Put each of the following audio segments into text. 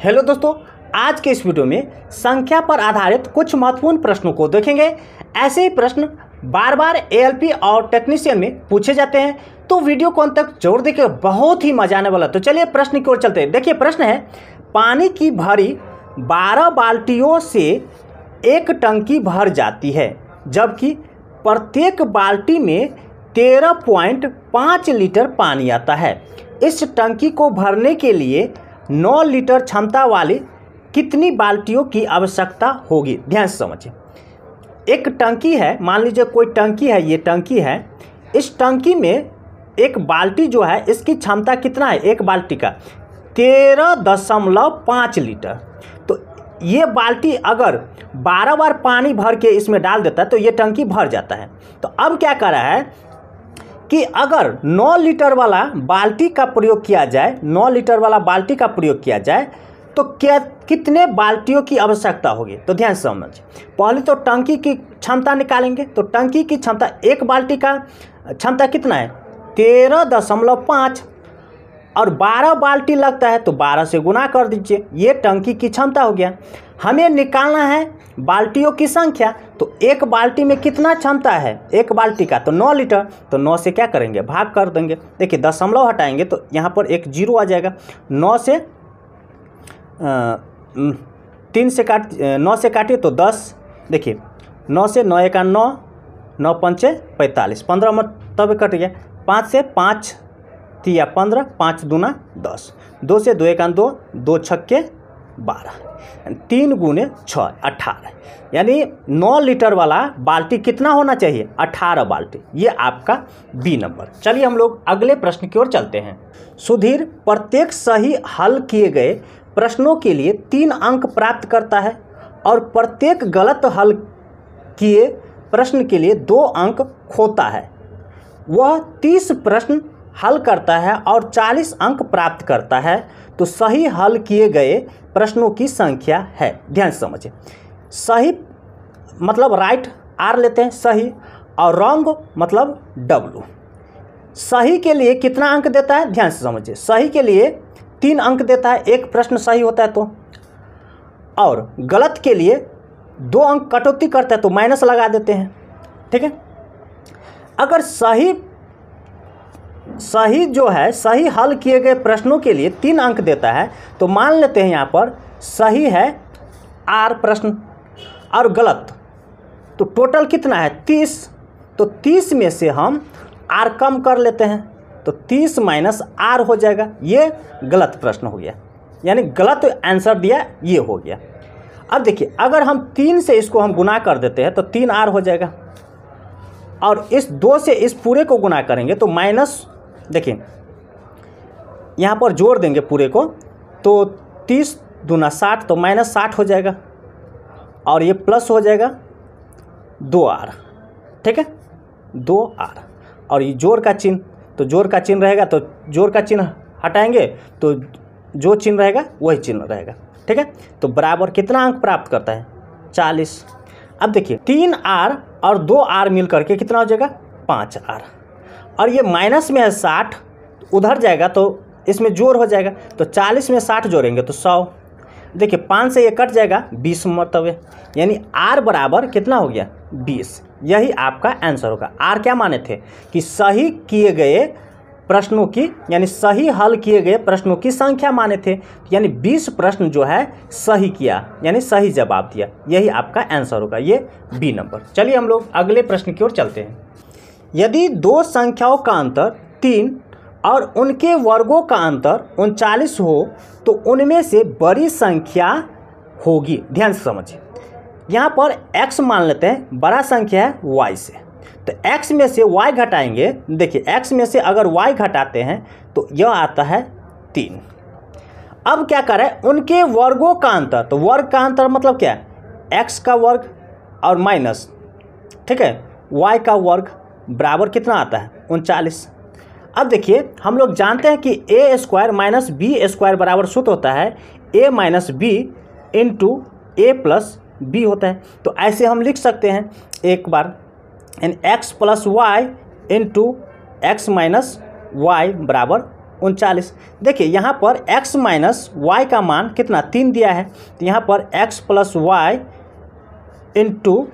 Hello दोस्तों, आज के इस वीडियो में संख्या पर आधारित कुछ महत्वपूर्ण प्रश्नों को देखेंगे। ऐसे ही प्रश्न बार बार एएलपी और टेक्नीशियन में पूछे जाते हैं, तो वीडियो को अंत तक जरूर देखिए, बहुत ही मजा आने वाला। तो चलिए प्रश्न की ओर चलते हैं। देखिए प्रश्न है, पानी की भरी 12 बाल्टियों से एक टंकी भर जाती है, जबकि प्रत्येक बाल्टी में 13.5 लीटर पानी आता है। इस टंकी को भरने के लिए 9 लीटर क्षमता वाली कितनी बाल्टियों की आवश्यकता होगी? ध्यान से समझिए। एक टंकी है, मान लीजिए कोई टंकी है, ये टंकी है। इस टंकी में एक बाल्टी जो है, इसकी क्षमता कितना है? एक बाल्टी का 13.5 लीटर। तो ये बाल्टी अगर 12 बार पानी भर के इसमें डाल देता है तो ये टंकी भर जाता है। तो अब क्या कर रहा है कि अगर 9 लीटर वाला बाल्टी का प्रयोग किया जाए, 9 लीटर वाला बाल्टी का प्रयोग किया जाए तो क्या कितने बाल्टियों की आवश्यकता होगी? तो ध्यान से समझिए। पहले तो टंकी की क्षमता निकालेंगे। तो टंकी की क्षमता, एक बाल्टी का क्षमता कितना है? 13.5 और 12 बाल्टी लगता है तो 12 से गुना कर दीजिए, ये टंकी की क्षमता हो गया। हमें निकालना है बाल्टियों की संख्या। तो एक बाल्टी में कितना क्षमता है? एक बाल्टी का तो 9 लीटर। तो 9 से क्या करेंगे? भाग कर देंगे। देखिए दशमलव हटाएंगे तो यहाँ पर एक जीरो आ जाएगा। 9 से 9 से काटिए तो 10। देखिए 9 से 9 एका 9, 9 पंचे 45, 15 मतलब कट गया। 5 से 5 तिया 15, 5 दूना 10, 2 से 2 एका 2, 2 छक्के 12, 3 गुने 6 18। यानी 9 लीटर वाला बाल्टी कितना होना चाहिए? 18 बाल्टी। ये आपका बी नंबर। चलिए हम लोग अगले प्रश्न की ओर चलते हैं। सुधीर प्रत्येक सही हल किए गए प्रश्नों के लिए 3 अंक प्राप्त करता है और प्रत्येक गलत हल किए प्रश्न के लिए 2 अंक खोता है। वह 30 प्रश्न हल करता है और 40 अंक प्राप्त करता है, तो सही हल किए गए प्रश्नों की संख्या है। ध्यान से समझिए। सही मतलब राइट आर लेते हैं सही, और रॉन्ग मतलब डब्लू। सही के लिए कितना अंक देता है? ध्यान से समझिए। सही के लिए 3 अंक देता है, एक प्रश्न सही होता है तो, और गलत के लिए 2 अंक कटौती करता है तो माइनस लगा देते हैं। ठीक है। अगर सही जो है, सही हल किए गए प्रश्नों के लिए 3 अंक देता है, तो मान लेते हैं यहाँ पर सही है आर प्रश्न और गलत, तो टोटल कितना है? 30। तो 30 में से हम आर कम कर लेते हैं तो 30 माइनस आर हो जाएगा। ये गलत प्रश्न हो गया, यानी गलत आंसर दिया, ये हो गया। अब देखिए अगर हम 3 से इसको हम गुना कर देते हैं तो 3 आर हो जाएगा, और इस 2 से इस पूरे को गुना करेंगे तो माइनस, देखिए यहाँ पर जोड़ देंगे पूरे को तो 30 दूना 60, तो माइनस 60 हो जाएगा, और ये प्लस हो जाएगा 2R। ठीक है, 2R। और ये जोड़ का चिन्ह, तो जोड़ का चिन्ह रहेगा तो जोड़ का चिन्ह हटाएंगे तो जो चिन्ह रहेगा वही चिन्ह रहेगा। ठीक है, तो बराबर कितना अंक प्राप्त करता है? 40। अब देखिए 3R और 2R मिल करके कितना हो जाएगा? 5R। और ये माइनस में है 60, उधर जाएगा तो इसमें जोड़ हो जाएगा, तो 40 में 60 जोड़ेंगे तो 100। देखिए 5 से ये कट जाएगा, 20 मरतबे, यानी R बराबर कितना हो गया? 20। यही आपका आंसर होगा। R क्या माने थे? कि सही किए गए प्रश्नों की, यानी सही हल किए गए प्रश्नों की संख्या माने थे, यानी 20 प्रश्न जो है सही किया, यानी सही जवाब दिया। यही आपका आंसर होगा, ये बी नंबर। चलिए हम लोग अगले प्रश्न की ओर चलते हैं। यदि 2 संख्याओं का अंतर 3 और उनके वर्गों का अंतर 39 हो तो उनमें से बड़ी संख्या होगी। ध्यान से समझिए। यहाँ पर x मान लेते हैं, बड़ा संख्या है y से, तो x में से y घटाएंगे। देखिए x में से अगर y घटाते हैं तो यह आता है 3। अब क्या करें? उनके वर्गों का अंतर, तो वर्ग का अंतर मतलब क्या है? x का वर्ग और माइनस, ठीक है, y का वर्ग बराबर कितना आता है? 39। अब देखिए हम लोग जानते हैं कि a square minus B square बराबर सूत्र होता है a minus B into A plus B होता है। तो ऐसे हम लिख सकते हैं एक बार, यानी x plus Y into X minus Y बराबर 39। देखिए यहाँ पर x माइनस वाई का मान कितना 3 दिया है, तो यहाँ पर x प्लस वाई इंटू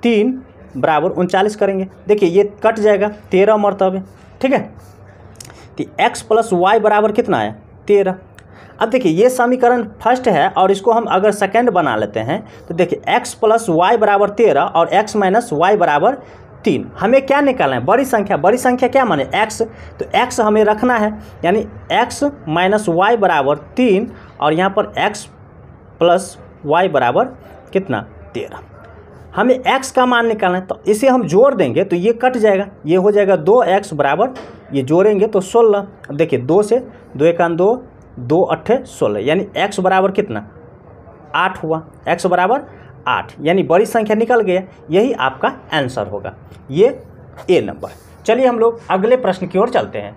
3 बराबर 39 करेंगे। देखिए ये कट जाएगा 13 मरतबे, ठीक है। तो x प्लस वाई बराबर कितना है 13। अब देखिए ये समीकरण फर्स्ट है और इसको हम अगर सेकंड बना लेते हैं तो देखिए x प्लस वाई बराबर 13 और x माइनस वाई बराबर 3। हमें क्या निकालना है, बड़ी संख्या क्या माने x, तो x हमें रखना है, यानी x माइनस वाई बराबर 3 और यहाँ पर x प्लस वाई बराबर कितना 13। हमें x का मान निकालना है, तो इसे हम जोड़ देंगे तो ये कट जाएगा, ये हो जाएगा 2x बराबर, ये जोड़ेंगे तो 16। देखिए 2 से 2 1 2, 2 8 16, यानी x बराबर कितना 8 हुआ, x बराबर 8, यानी बड़ी संख्या निकल गया। यही आपका आंसर होगा, ये ए नंबर। चलिए हम लोग अगले प्रश्न की ओर चलते हैं।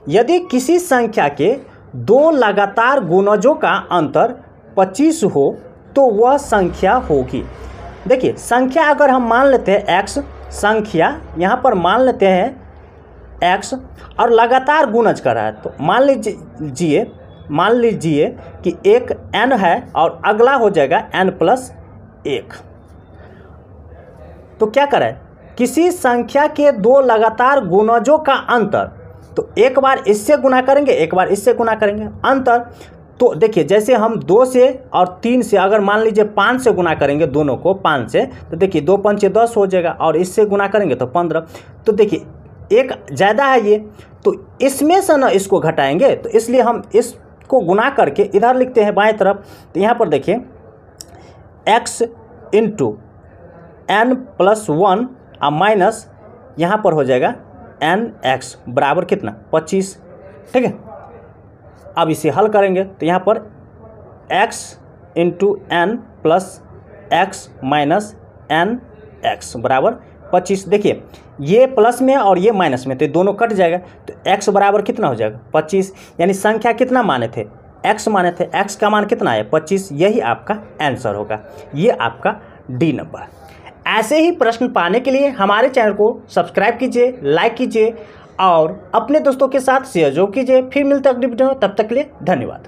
यदि किसी संख्या के दो लगातार गुणजों का अंतर 25 हो तो वह संख्या होगी। देखिए संख्या अगर हम मान लेते हैं x, संख्या यहाँ पर मान लेते हैं x और लगातार गुणज कर रहा है, तो मान लीजिए कि एक n है और अगला हो जाएगा n प्लस 1। तो क्या करें, किसी संख्या के दो लगातार गुणजों का अंतर, तो एक बार इससे गुना करेंगे एक बार इससे गुना करेंगे अंतर। तो देखिए जैसे हम 2 से और 3 से अगर मान लीजिए 5 से गुना करेंगे दोनों को 5 से, तो देखिए 2 5 10 हो जाएगा और इससे गुना करेंगे तो 15। तो देखिए एक ज़्यादा है ये, तो इसमें से ना इसको घटाएंगे, तो इसलिए हम इसको गुना करके इधर लिखते हैं बाएं तरफ। तो यहाँ पर देखिए x इंटू n प्लस 1 और माइनस यहाँ पर हो जाएगा nx बराबर कितना 25, ठीक है। अब इसे हल करेंगे तो यहाँ पर x into n plus x minus nx बराबर 25। देखिए ये प्लस में और ये माइनस में, तो दोनों कट जाएगा, तो x बराबर कितना हो जाएगा 25, यानी संख्या कितना माने थे x माने थे, x का मान कितना है 25। यही आपका आंसर होगा, ये आपका डी नंबर। ऐसे ही प्रश्न पाने के लिए हमारे चैनल को सब्सक्राइब कीजिए, लाइक कीजिए और अपने दोस्तों के साथ शेयर कीजिए। फिर मिलते हैं अगली वीडियो में, तब तक के लिए धन्यवाद।